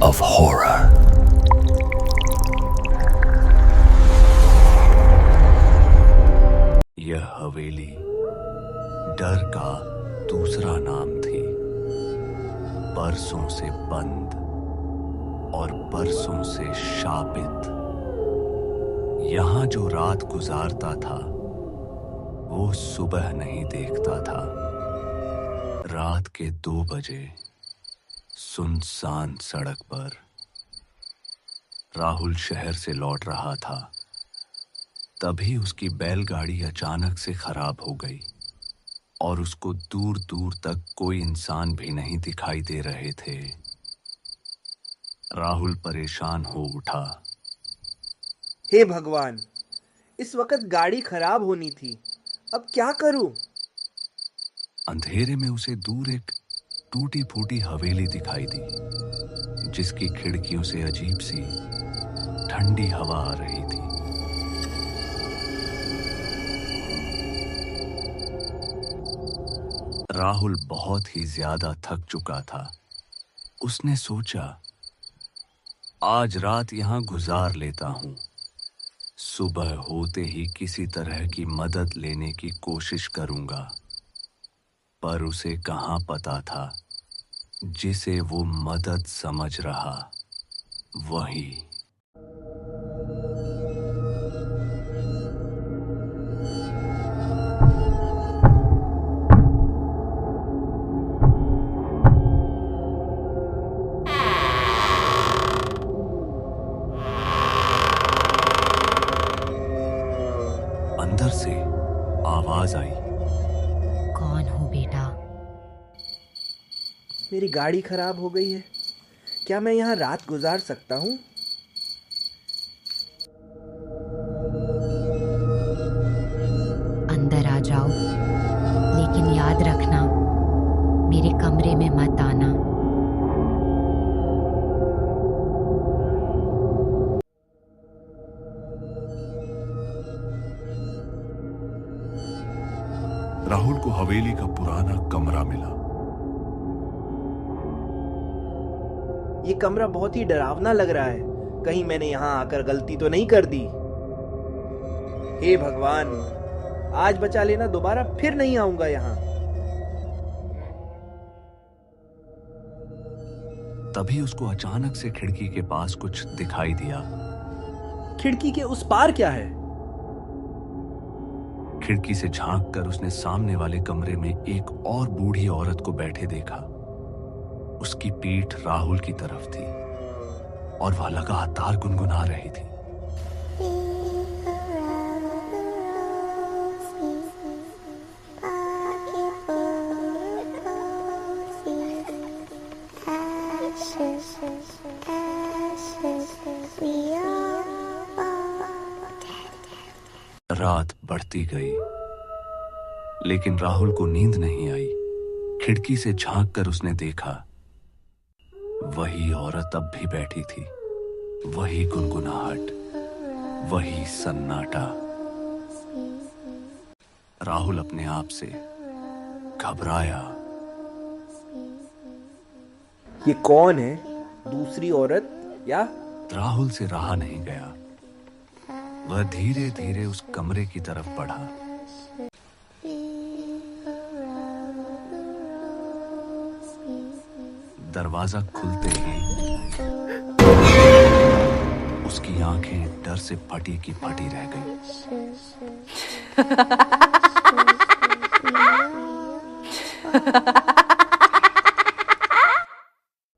of horror. यह हवेली डर का दूसरा नाम थी। बरसों से बंद और बरसों से शापित। यहां जो रात गुजारता था वो सुबह नहीं देखता था। रात के 2 बजे सुनसान सड़क पर राहुल शहर से लौट रहा था। तभी उसकी बैलगाड़ी अचानक से खराब हो गई और उसको दूर दूर तक कोई इंसान भी नहीं दिखाई दे रहे थे। राहुल परेशान हो उठा। हे भगवान, इस वक्त गाड़ी खराब होनी थी, अब क्या करूं? अंधेरे में उसे दूर एक टूटी फूटी हवेली दिखाई दी, जिसकी खिड़कियों से अजीब सी ठंडी हवा आ रही थी। राहुल बहुत ही ज्यादा थक चुका था। उसने सोचा, आज रात यहां गुजार लेता हूं। सुबह होते ही किसी तरह की मदद लेने की कोशिश करूंगा। पर उसे कहां पता था, जिसे वो मदद समझ रहा वही अंदर से आवाज आई। कौन हो बेटा? मेरी गाड़ी खराब हो गई है। क्या मैं यहाँ रात गुजार सकता हूँ? अंदर आ जाओ, लेकिन याद रखना मेरे कमरे में मत आना। राहुल को हवेली का पुराना कमरा मिला। ये कमरा बहुत ही डरावना लग रहा है। कहीं मैंने यहाँ आकर गलती तो नहीं कर दी? हे भगवान, आज बचा लेना, दोबारा फिर नहीं आऊंगा यहाँ। तभी उसको अचानक से खिड़की के पास कुछ दिखाई दिया। खिड़की के उस पार क्या है? खिड़की से झांककर उसने सामने वाले कमरे में एक और बूढ़ी औरत को बैठे देखा। उसकी पीठ राहुल की तरफ थी और वह लगातार गुनगुना रही थी। रात बढ़ती गई, लेकिन राहुल को नींद नहीं आई। खिड़की से झांककर उसने देखा, वही औरत अब भी बैठी थी। वही गुनगुनाहट, वही सन्नाटा। राहुल अपने आप से घबराया। ये कौन है? दूसरी औरत या? राहुल से रहा नहीं गया। वह धीरे धीरे उस कमरे की तरफ बढ़ा। दरवाजा खुलते ही उसकी आंखें डर से फटी की फटी रह गई।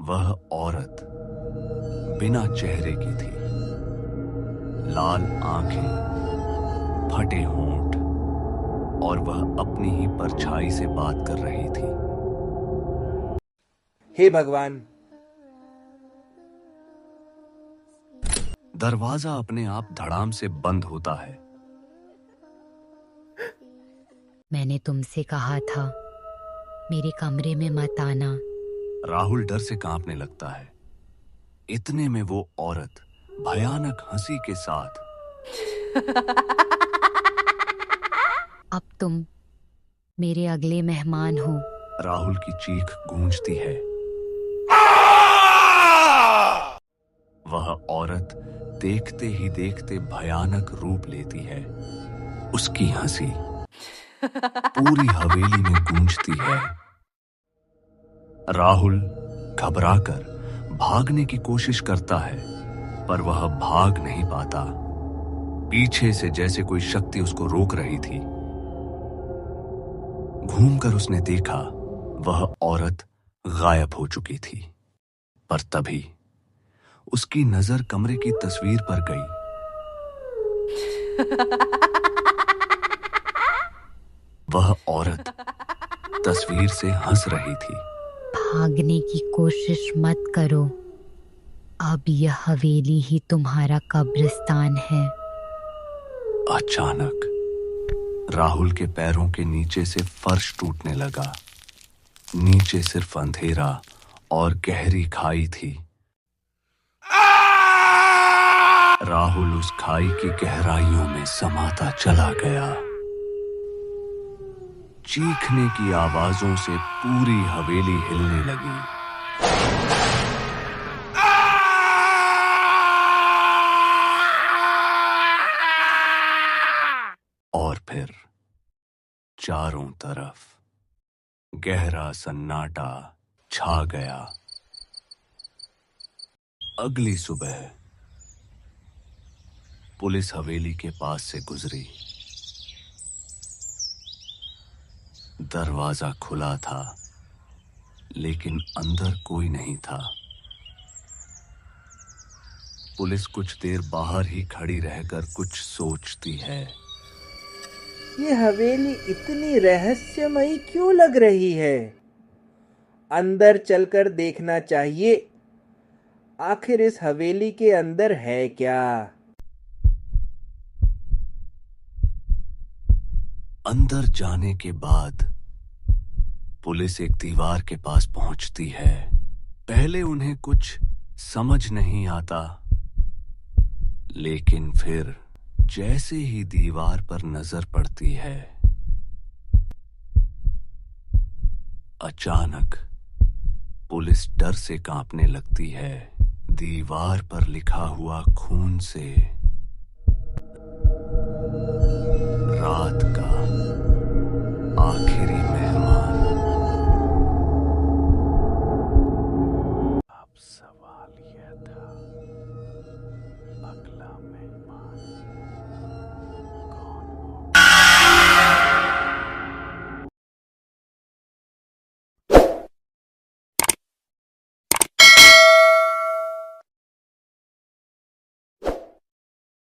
वह औरत बिना चेहरे की थी। लाल आंखें, फटे होंठ और वह अपनी ही परछाई से बात कर रही थी। हे भगवान! दरवाजा अपने आप धड़ाम से बंद होता है। मैंने तुमसे कहा था मेरे कमरे में मत आना। राहुल डर से कांपने लगता है। इतने में वो औरत भयानक हंसी के साथ, अब तुम मेरे अगले मेहमान हो। राहुल की चीख गूंजती है। देखते ही देखते भयानक रूप लेती है। उसकी हंसी पूरी हवेली में गूंजती है। राहुल घबराकर भागने की कोशिश करता है, पर वह भाग नहीं पाता। पीछे से जैसे कोई शक्ति उसको रोक रही थी। घूमकर उसने देखा, वह औरत गायब हो चुकी थी। पर तभी उसकी नजर कमरे की तस्वीर पर गई। वह औरत तस्वीर से हंस रही थी। भागने की कोशिश मत करो, अब यह हवेली ही तुम्हारा कब्रिस्तान है। अचानक राहुल के पैरों के नीचे से फर्श टूटने लगा। नीचे सिर्फ अंधेरा और गहरी खाई थी। राहुल उस खाई की गहराइयों में समाता चला गया। चीखने की आवाजों से पूरी हवेली हिलने लगी। और फिर चारों तरफ गहरा सन्नाटा छा गया। अगली सुबह पुलिस हवेली के पास से गुजरी। दरवाजा खुला था, लेकिन अंदर कोई नहीं था। पुलिस कुछ देर बाहर ही खड़ी रहकर कुछ सोचती है। ये हवेली इतनी रहस्यमयी क्यों लग रही है? अंदर चलकर देखना चाहिए, आखिर इस हवेली के अंदर है क्या? अंदर जाने के बाद पुलिस एक दीवार के पास पहुंचती है। पहले उन्हें कुछ समझ नहीं आता, लेकिन फिर जैसे ही दीवार पर नजर पड़ती है, अचानक पुलिस डर से कांपने लगती है। दीवार पर लिखा हुआ खून से रात का